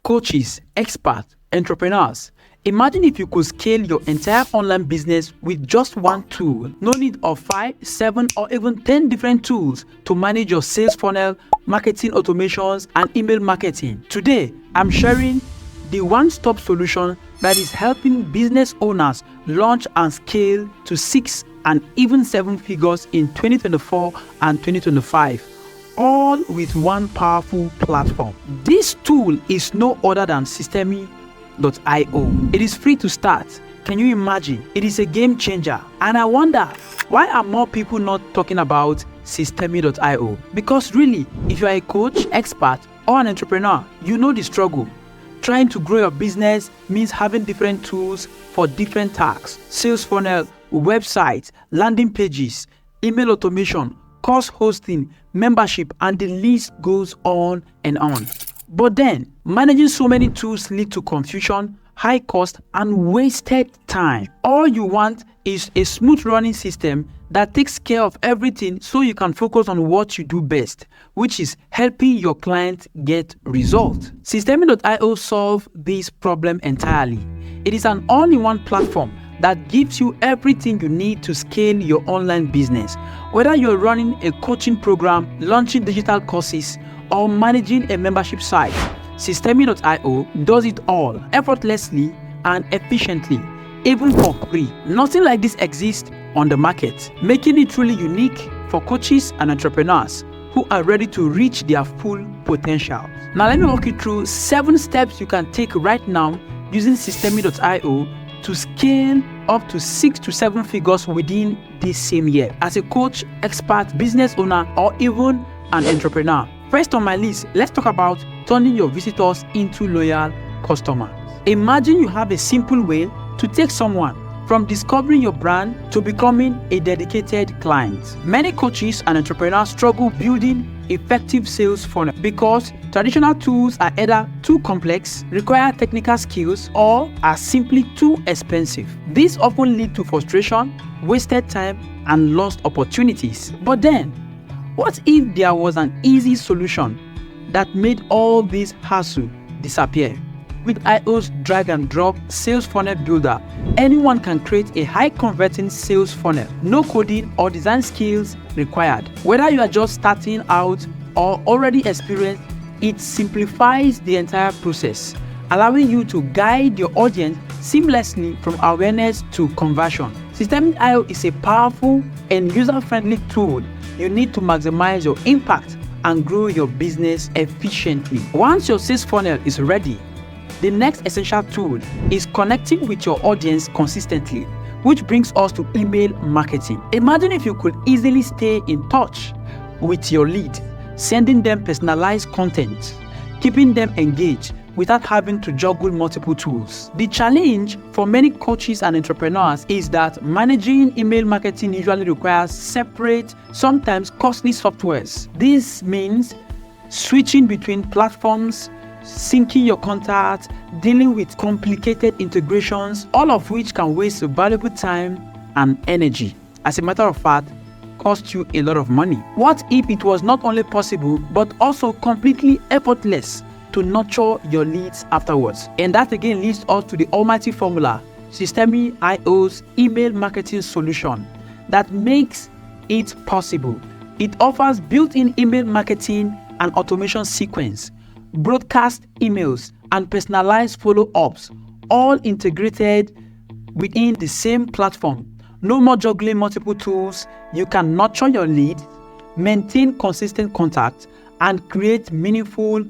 Coaches, experts, entrepreneurs. Imagine if you could scale your entire online business with just one tool. No need of 5, 7, or even 10 different tools to manage your sales funnel, marketing automations, and email marketing. Today, I'm sharing the one-stop solution that is helping business owners launch and scale to 6 and even 7 figures in 2024 and 2025. All with one powerful platform. This tool is no other than Systemi.io. It is free to start. Can you imagine? It is a game changer. And I wonder, why are more people not talking about Systemi.io? Because really, if you are a coach, expert, or an entrepreneur, you know the struggle. Trying to grow your business means having different tools for different tasks. Sales funnel, websites, landing pages, email automation, course hosting, membership, and the list goes on and on. But then, managing so many tools leads to confusion, high cost, and wasted time. All you want is a smooth running system that takes care of everything so you can focus on what you do best, which is helping your clients get results. Systemi.io solves this problem entirely. It is an all-in-one platform that gives you everything you need to scale your online business. Whether you're running a coaching program, launching digital courses, or managing a membership site, Systemi.io does it all effortlessly and efficiently, even for free. Nothing like this exists on the market, making it truly unique for coaches and entrepreneurs who are ready to reach their full potential. Now let me walk you through 7 steps you can take right now using Systemi.io to scale up to 6 to 7 figures within this same year as a coach, expert, business owner, or even an entrepreneur. First on my list, let's talk about turning your visitors into loyal customers. Imagine you have a simple way to take someone from discovering your brand to becoming a dedicated client. Many coaches and entrepreneurs struggle building effective sales funnel because traditional tools are either too complex, require technical skills, or are simply too expensive. This often leads to frustration, wasted time, and lost opportunities. But then, what if there was an easy solution that made all this hassle disappear? With IO's drag and drop sales funnel builder, anyone can create a high converting sales funnel. No coding or design skills required. Whether you are just starting out or already experienced, it simplifies the entire process, allowing you to guide your audience seamlessly from awareness to conversion. Systemi.io is a powerful and user-friendly tool you need to maximize your impact and grow your business efficiently. Once your sales funnel is ready, the next essential tool is connecting with your audience consistently, which brings us to email marketing. Imagine if you could easily stay in touch with your lead, sending them personalized content, keeping them engaged without having to juggle multiple tools. The challenge for many coaches and entrepreneurs is that managing email marketing usually requires separate, sometimes costly softwares. This means switching between platforms, syncing your contacts, dealing with complicated integrations, all of which can waste valuable time and energy. As a matter of fact, cost you a lot of money. What if it was not only possible, but also completely effortless to nurture your leads afterwards? And that again leads us to the almighty formula, Systemi.io's email marketing solution that makes it possible. It offers built-in email marketing and automation sequence, broadcast emails, and personalized follow-ups, all integrated within the same platform. No more juggling multiple tools. You can nurture your lead, maintain consistent contact, and create meaningful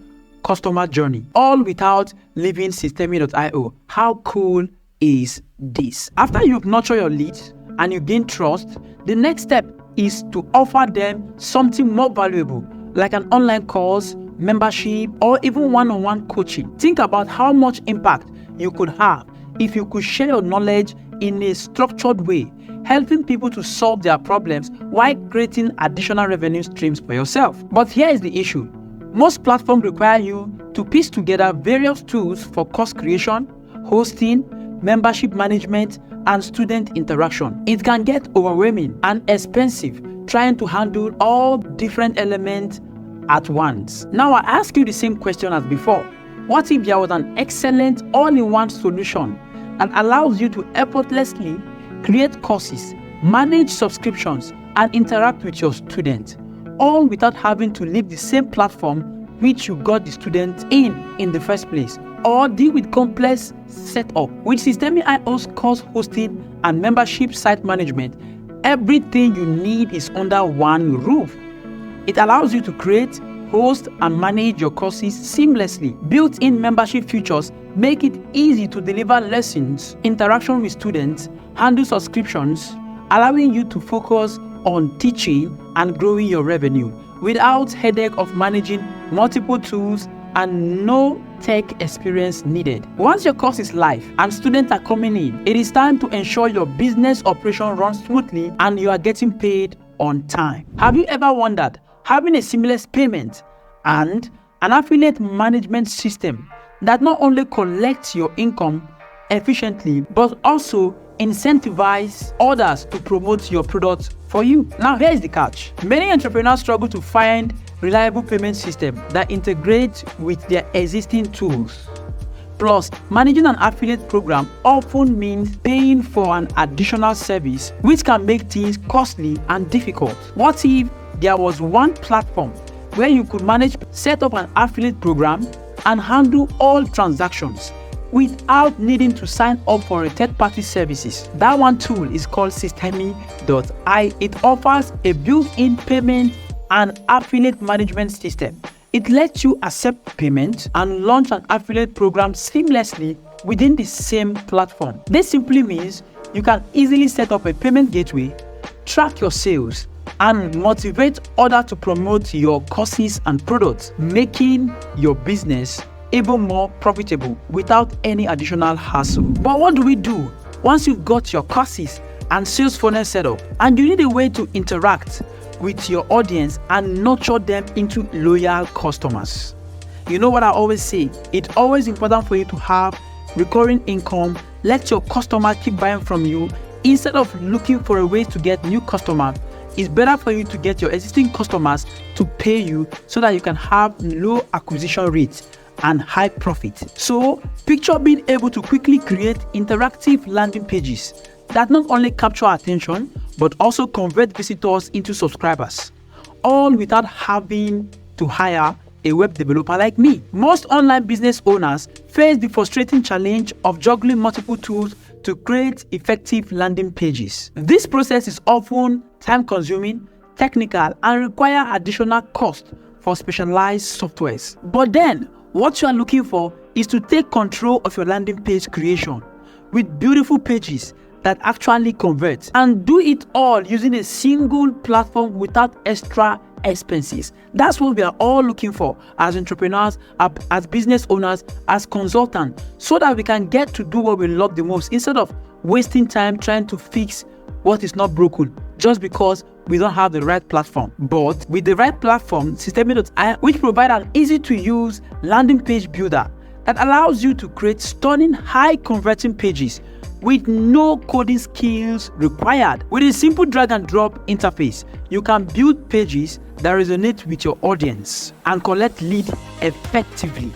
customer journey, all without leaving Systemi.io. How cool is this? After you've nurtured your leads and you gain trust, the next step is to offer them something more valuable, like an online course, membership, or even one-on-one coaching. Think about how much impact you could have if you could share your knowledge in a structured way, helping people to solve their problems while creating additional revenue streams for yourself. But here is the issue. Most platforms require you to piece together various tools for course creation, hosting, membership management, and student interaction. It can get overwhelming and expensive trying to handle all different elements at once. Now I ask you the same question as before. What if there was an excellent all-in-one solution that allows you to effortlessly create courses, manage subscriptions, and interact with your students, all without having to leave the same platform which you got the students in the first place, or deal with complex setup? With Systemi IO's course hosting and membership site management, everything you need is under one roof. It allows you to create, host, and manage your courses seamlessly. Built-in membership features make it easy to deliver lessons, interaction with students, handle subscriptions, allowing you to focus on teaching and growing your revenue without headache of managing multiple tools and no tech experience needed. Once your course is live and students are coming in, it is time to ensure your business operation runs smoothly and you are getting paid on time. Have you ever wondered having a seamless payment and an affiliate management system that not only collects your income efficiently but also incentivize others to promote your products for you? Now, here is the catch. Many entrepreneurs struggle to find reliable payment system that integrates with their existing tools. Plus, managing an affiliate program often means paying for an additional service, which can make things costly and difficult. What if there was one platform where you could manage, set up an affiliate program, and handle all transactions without needing to sign up for a third-party services? That one tool is called Systemi.ai. It offers a built-in payment and affiliate management system. It lets you accept payment and launch an affiliate program seamlessly within the same platform. This simply means you can easily set up a payment gateway, track your sales, and motivate others to promote your courses and products, making your business even more profitable without any additional hassle. But what do we do once you've got your courses and sales funnel set up and you need a way to interact with your audience and nurture them into loyal customers? You know what I always say, it's always important for you to have recurring income. Let your customer keep buying from you instead of looking for a way to get new customers. It's better for you to get your existing customers to pay you so that you can have low acquisition rates and high profit. So picture being able to quickly create interactive landing pages that not only capture attention but also convert visitors into subscribers, all without having to hire a web developer like me. Most online business owners face the frustrating challenge of juggling multiple tools to create effective landing pages. This process is often time-consuming, technical, and require additional cost for specialized softwares. But then, what you are looking for is to take control of your landing page creation with beautiful pages that actually convert, and do it all using a single platform without extra expenses. That's what we are all looking for as entrepreneurs, as business owners, as consultants, so that we can get to do what we love the most instead of wasting time trying to fix what is not broken just because we don't have the right platform. But with the right platform, Systemi.ai, which provides an easy to use landing page builder that allows you to create stunning high converting pages with no coding skills required. With a simple drag and drop interface, you can build pages that resonate with your audience and collect leads effectively,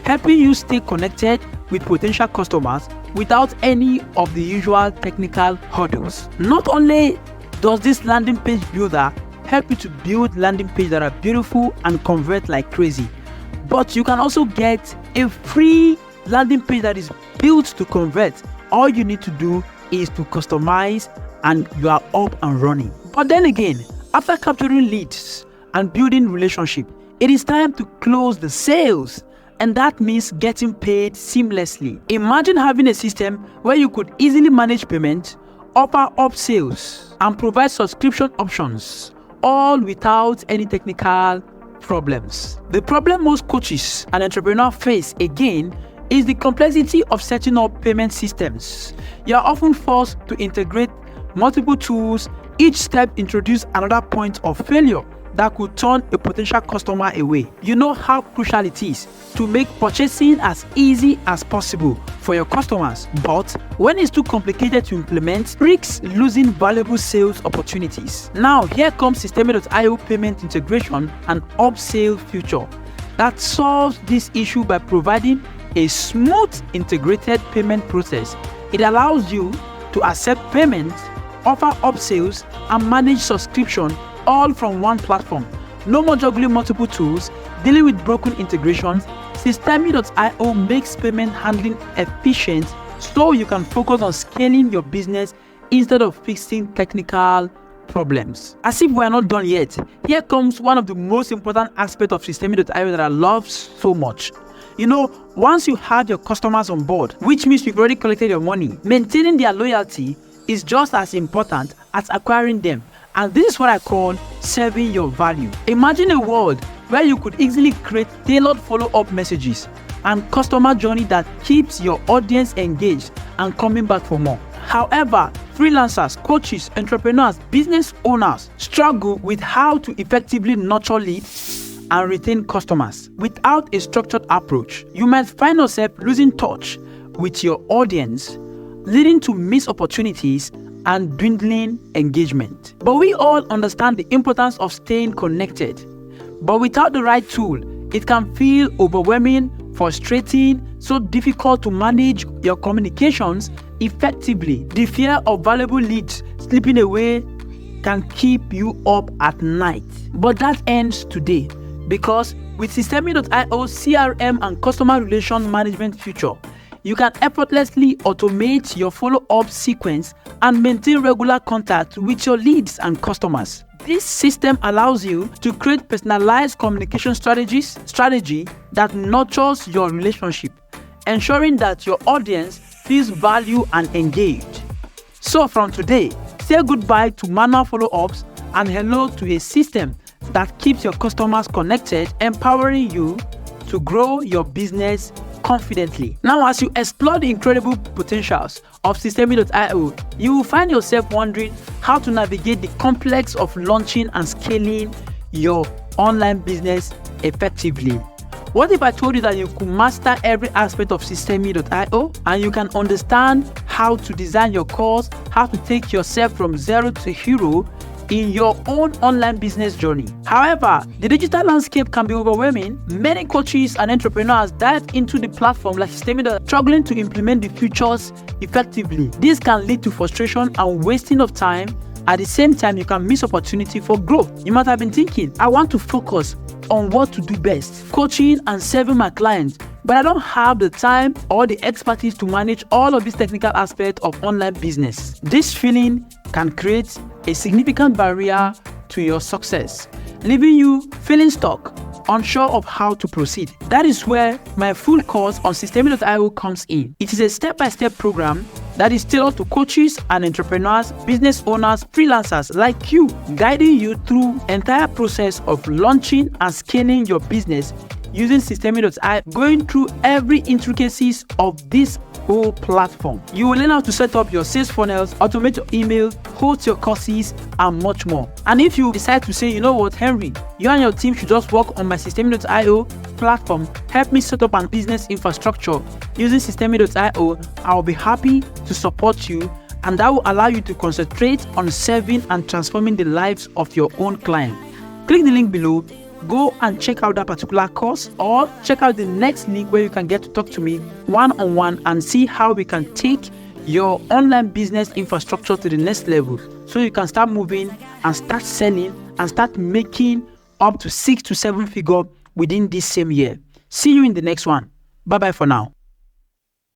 helping you stay connected with potential customers without any of the usual technical hurdles. Not only does this landing page builder help you to build landing pages that are beautiful and convert like crazy, but you can also get a free landing page that is built to convert. All you need to do is to customize and you are up and running. But then again, after capturing leads and building relationship, it is time to close the sales, and that means getting paid seamlessly. Imagine having a system where you could easily manage payment, offer upsells, and provide subscription options, all without any technical problems. The problem most coaches and entrepreneurs face again is the complexity of setting up payment systems. You are often forced to integrate multiple tools. Each step introduces another point of failure that could turn a potential customer away. You know how crucial it is to make purchasing as easy as possible for your customers, but when it's too complicated to implement, risks losing valuable sales opportunities. Now, here comes Systemi.io payment integration and upsell feature that solves this issue by providing a smooth integrated payment process. It allows you to accept payments, offer upsells, and manage subscription all from one platform. No more juggling multiple tools, dealing with broken integrations. Systemi.io makes payment handling efficient so you can focus on scaling your business instead of fixing technical problems. As if we're not done yet, here comes one of the most important aspects of Systemi.io that I love so much. Once you have your customers on board, which means you've already collected your money, maintaining their loyalty is just as important as acquiring them. And this is what I call serving your value. Imagine a world where you could easily create tailored follow-up messages and customer journey that keeps your audience engaged and coming back for more. However, freelancers, coaches, entrepreneurs, business owners struggle with how to effectively nurture leads and retain customers. Without a structured approach, you might find yourself losing touch with your audience, leading to missed opportunities and dwindling engagement. But we all understand the importance of staying connected. But without the right tool, it can feel overwhelming, frustrating, so difficult to manage your communications effectively. The fear of valuable leads slipping away can keep you up at night. But that ends today, because with Systemi.io CRM and customer relation management feature, you can effortlessly automate your follow-up sequence and maintain regular contact with your leads and customers. This system allows you to create personalized communication strategy that nurtures your relationship, ensuring that your audience feels valued and engaged. So from today, say goodbye to manual follow-ups and hello to a system that keeps your customers connected, empowering you to grow your business confidently. Now, as you explore the incredible potentials of Systemi.io, you will find yourself wondering how to navigate the complex of launching and scaling your online business effectively. What if I told you that you could master every aspect of Systemi.io and you can understand how to design your course, how to take yourself from zero to hero in your own online business journey? However, the digital landscape can be overwhelming. Many coaches and entrepreneurs dive into the platform like Systemi.io, struggling to implement the features effectively. This can lead to frustration and wasting of time. At the same time, you can miss opportunity for growth. You might have been thinking, I want to focus on what to do best, coaching and serving my clients, but I don't have the time or the expertise to manage all of these technical aspects of online business. This feeling can create a significant barrier to your success, leaving you feeling stuck, unsure of how to proceed. That is where my full course on Systemi.io comes in. It is a step-by-step program that is tailored to coaches and entrepreneurs, business owners, freelancers like you, guiding you through the entire process of launching and scaling your business using Systemi.io, going through every intricacies of this whole platform. You will learn how to set up your sales funnels, automate your email, host your courses, and much more. And if you decide to say, you know what, Henry, you and your team should just work on my Systemi.io platform, help me set up an business infrastructure using Systemi.io, I'll be happy to support you, and that will allow you to concentrate on serving and transforming the lives of your own client. Click the link below. Go and check out that particular course, or check out the next link where you can get to talk to me one-on-one and see how we can take your online business infrastructure to the next level, so you can start moving and start selling and start making up to 6 to 7 figures within this same year. See you in the next one. Bye bye for now.